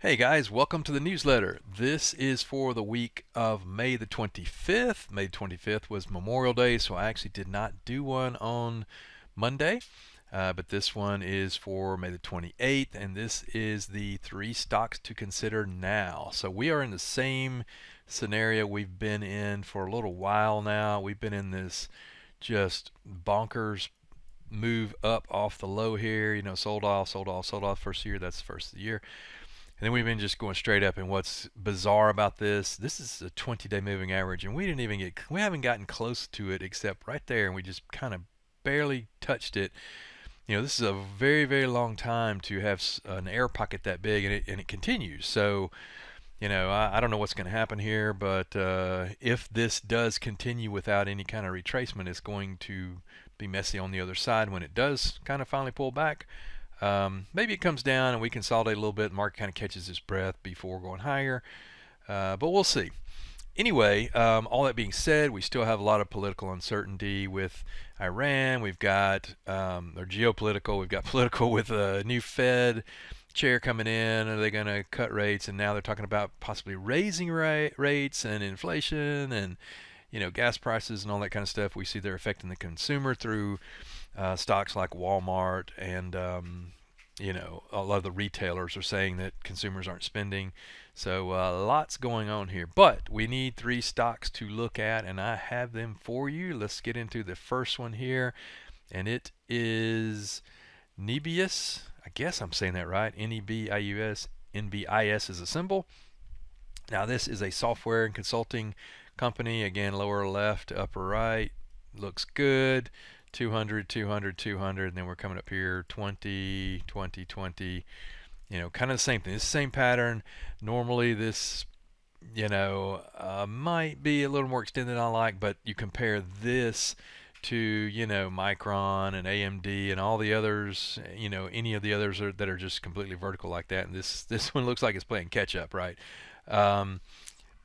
Hey guys, welcome to the newsletter. This is for the week of May the 25th. May 25th was Memorial Day, so I actually did not do one on Monday. But this one is for May the 28th, and this is the 3 stocks to consider now. So we are in the same scenario we've been in for a little while now. We've been in this just bonkers move up off the low here, sold off, sold off, sold off first year. That's the first of the year. And then we've been just going straight up. And what's bizarre about this is a 20-day moving average, and we haven't gotten close to it except right there, and we just kind of barely touched it. This is a very, very long time to have an air pocket that big, and it continues. So, I don't know what's going to happen here, but if this does continue without any kind of retracement, it's going to be messy on the other side when it does kind of finally pull back. Maybe it comes down and we consolidate a little bit. The market kind of catches its breath before going higher, but we'll see. Anyway, all that being said, we still have a lot of political uncertainty with Iran. We've got or geopolitical. We've got political with a new Fed chair coming in. Are they going to cut rates? And now they're talking about possibly raising rates and inflation and gas prices and all that kind of stuff. We see they're affecting the consumer through stocks like Walmart, and a lot of the retailers are saying that consumers aren't spending. So lots going on here, but we need 3 stocks to look at, and I have them for you. Let's get into the first one here, and it is Nebius. I guess I'm saying that right. Nebius. NBIS is a symbol. Now this is a software and consulting company. Again, lower left, upper right, looks good. 200, 200, 200, and then we're coming up here 20, 20, 20. Kind of the same thing. It's the same pattern. Normally this, might be a little more extended than I like, but you compare this to, Micron and AMD and all the others, any of the others that are just completely vertical like that, and this one looks like it's playing catch up, right?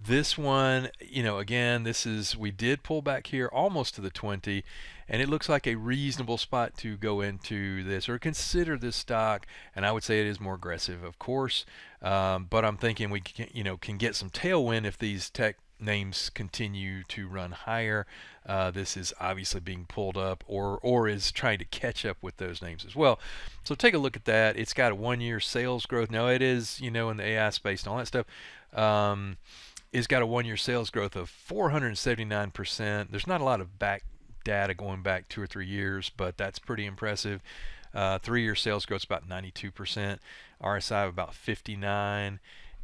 This one, again, we did pull back here almost to the 20, and it looks like a reasonable spot to go into this or consider this stock. And I would say it is more aggressive, of course, but I'm thinking we can get some tailwind if these tech names continue to run higher. This is obviously being pulled up or is trying to catch up with those names as well. So take a look at that. It's got a 1-year sales growth. Now it is, in the AI space and all that stuff. It's got a 1-year sales growth of 479%. There's not a lot of back data going back 2 or 3 years, but that's pretty impressive. 3-year sales growth is about 92%. RSI of about 59.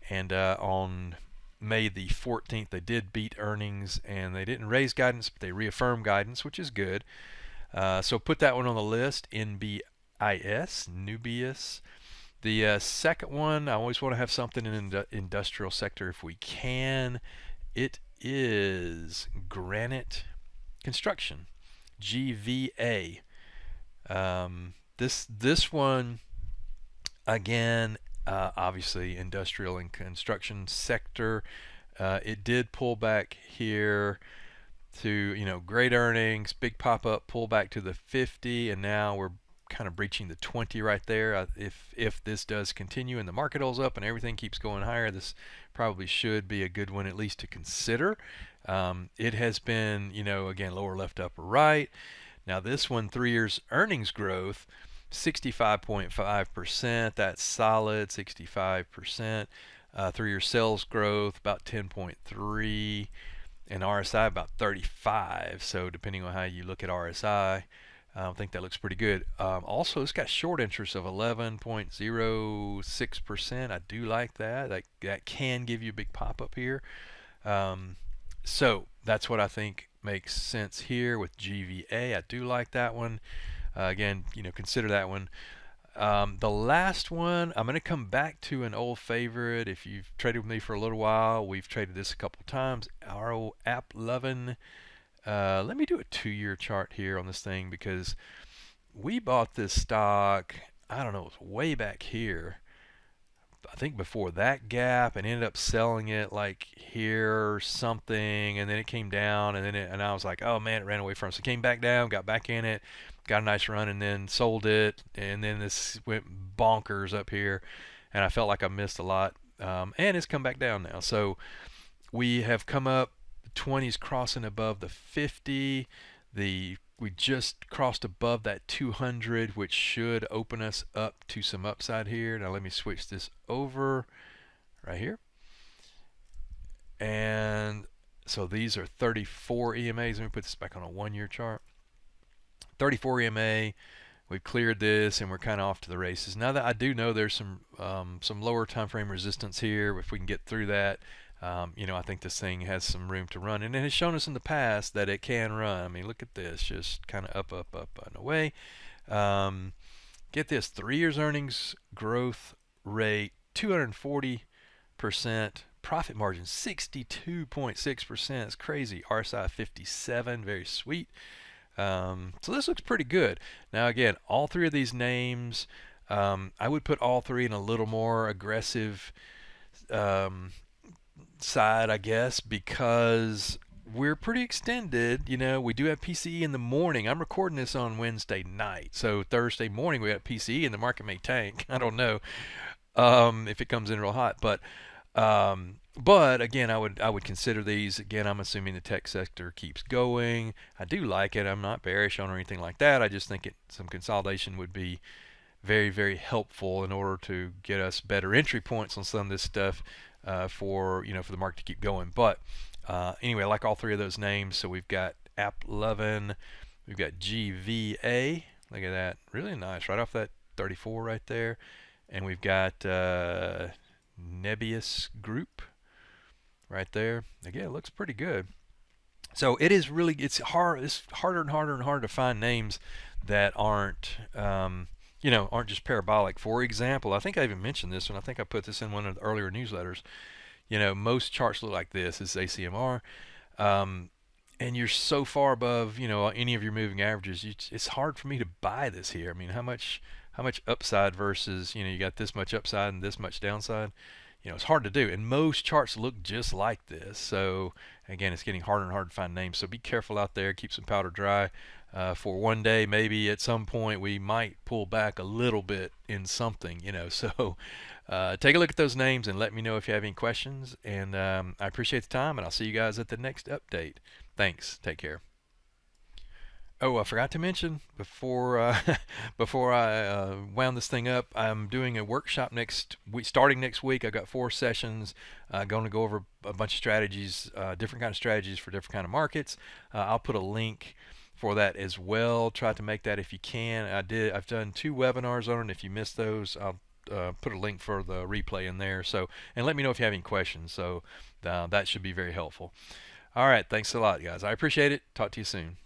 And on May the 14th, they did beat earnings, and they didn't raise guidance, but they reaffirmed guidance, which is good. So put that one on the list. NBIS, Nebius. The second one, I always want to have something in the industrial sector if we can. It is Granite Construction, GVA. This one, again, obviously industrial and construction sector. It did pull back here to great earnings, big pop up, pull back to the 50, and now we're kind of breaching the 20 right there. If this does continue and the market holds up and everything keeps going higher, this probably should be a good one at least to consider. It has been, again, lower left, upper right. Now this one, 3 years earnings growth, 65.5%. That's solid, 65%. 3-year sales growth about 10.3, and RSI about 35. So depending on how you look at RSI, I think that looks pretty good. Also, it's got short interest of 11.06%. I do like that. That can give you a big pop up here. So that's what I think makes sense here with GVA. I do like that one. Again, consider that one. The last one, I'm going to come back to an old favorite. If you've traded with me for a little while, we've traded this a couple times. Our AppLovin. Let me do a 2-year chart here on this thing, because we bought this stock, I don't know, it was way back here. I think before that gap, and ended up selling it like here or something, and then it came down, and I was like, oh man, it ran away from us. It came back down, got back in it, got a nice run, and then sold it, and then this went bonkers up here, and I felt like I missed a lot, and it's come back down now. So we have come up, the 20s crossing above the 50. We just crossed above that 200, which should open us up to some upside here. Now let me switch this over right here. And so these are 34 EMAs. Let me put this back on a 1-year chart. 34 EMA. We've cleared this, and we're kind of off to the races. Now that I do know there's some lower time frame resistance here, if we can get through that, I think this thing has some room to run, and it has shown us in the past that it can run. I mean, look at this, just kind of up, up, up, and away. Get this, 3 years earnings growth rate 240%, profit margin 62.6%. It's crazy. RSI 57, very sweet. So this looks pretty good. Now again, all three of these names, I would put all three in a little more aggressive side, I guess, because we're pretty extended. We do have PCE in the morning. I'm recording this on Wednesday night, so Thursday morning we got PCE and the market may tank. I don't know if it comes in real hot, but again, I would consider these. Again, I'm assuming the tech sector keeps going. I do like it. I'm not bearish on or anything like that. I just think some consolidation would be very, very helpful in order to get us better entry points on some of this stuff for the market to keep going. But anyway, I like all three of those names. So we've got AppLovin, we've got GVA. Look at that, really nice, right off that 34 right there, and we've got Nebius Group right there. Again, it looks pretty good. So it's harder and harder and harder to find names that aren't just parabolic. For example, I think I even mentioned this, and I think I put this in one of the earlier newsletters. Most charts look like this. It's ACMR, and you're so far above any of your moving averages. It's hard for me to buy this here. I mean, how much upside versus you got this much upside and this much downside. It's hard to do, and most charts look just like this. So again, it's getting harder and harder to find names. So be careful out there. Keep some powder dry for one day. Maybe at some point we might pull back a little bit in something. So take a look at those names and let me know if you have any questions. And I appreciate the time, and I'll see you guys at the next update. Thanks. Take care. Oh, I forgot to mention before I wound this thing up, I'm doing a workshop next week, starting next week. I've got 4 sessions, going to go over a bunch of strategies, different kind of strategies for different kind of markets. I'll put a link for that as well. Try to make that if you can. I've done 2 webinars on it. If you missed those, I'll put a link for the replay in there. So, and let me know if you have any questions. So that should be very helpful. All right, thanks a lot, guys. I appreciate it. Talk to you soon.